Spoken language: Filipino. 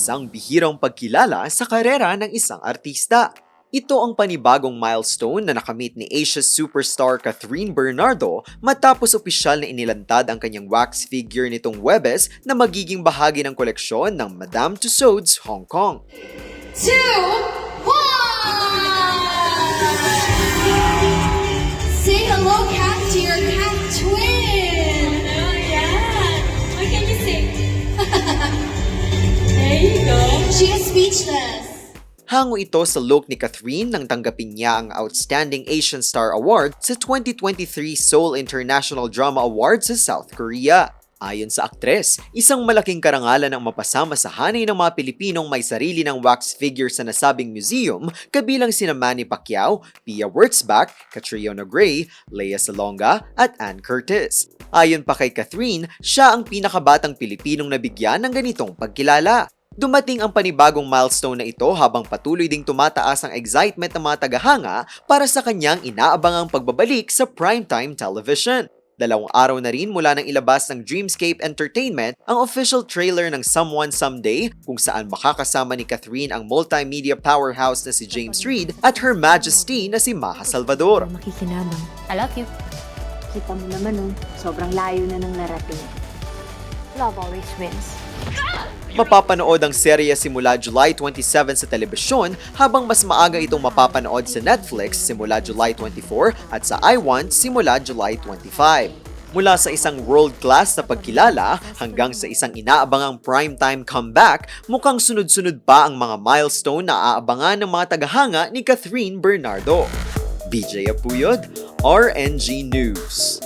isang bihirang pagkilala sa karera ng isang artista. Ito ang panibagong milestone na nakamit ni Asia's superstar Catherine Bernardo matapos opisyal na inilantad ang kanyang wax figure nitong Huwebes na magiging bahagi ng koleksyon ng Madame Tussauds Hong Kong. 2, 1! Say hello, Cat, to your cat twin! Oh, yeah. What can you say? There you go. She is speechless. Hango ito sa look ni Catherine nang tanggapin niya ang Outstanding Asian Star Award sa 2023 Seoul International Drama Awards sa South Korea. Ayon sa aktres, isang malaking karangalan ang mapasama sa hanay ng mga Pilipinong may sarili ng wax figure sa nasabing museum, kabilang sina Manny Pacquiao, Pia Wurtzbach, Catriona Gray, Lea Salonga at Ann Curtis. Ayon pa kay Catherine, siya ang pinakabatang Pilipinong nabigyan ng ganitong pagkilala. Dumating ang panibagong milestone na ito habang patuloy ding tumataas ang excitement ng mga tagahanga para sa kanyang inaabangang pagbabalik sa primetime television. 2 araw na rin mula nang ilabas ng Dreamscape Entertainment ang official trailer ng Someone Someday kung saan makakasama ni Catherine ang multimedia powerhouse na si James Reid at Her Majesty na si Maha Salvador. Makikinabang. I love you. Kita mo naman sobrang layo na ng narating. Love always wins. Mapapanood ang serye simula July 27 sa telebisyon habang mas maaga itong mapapanood sa Netflix simula July 24 at sa iWant simula July 25. Mula sa isang world-class na pagkilala hanggang sa isang inaabangang primetime comeback, mukhang sunod-sunod pa ang mga milestone na aabangan ng mga tagahanga ni Catherine Bernardo. BJ Apuyod, RNG News.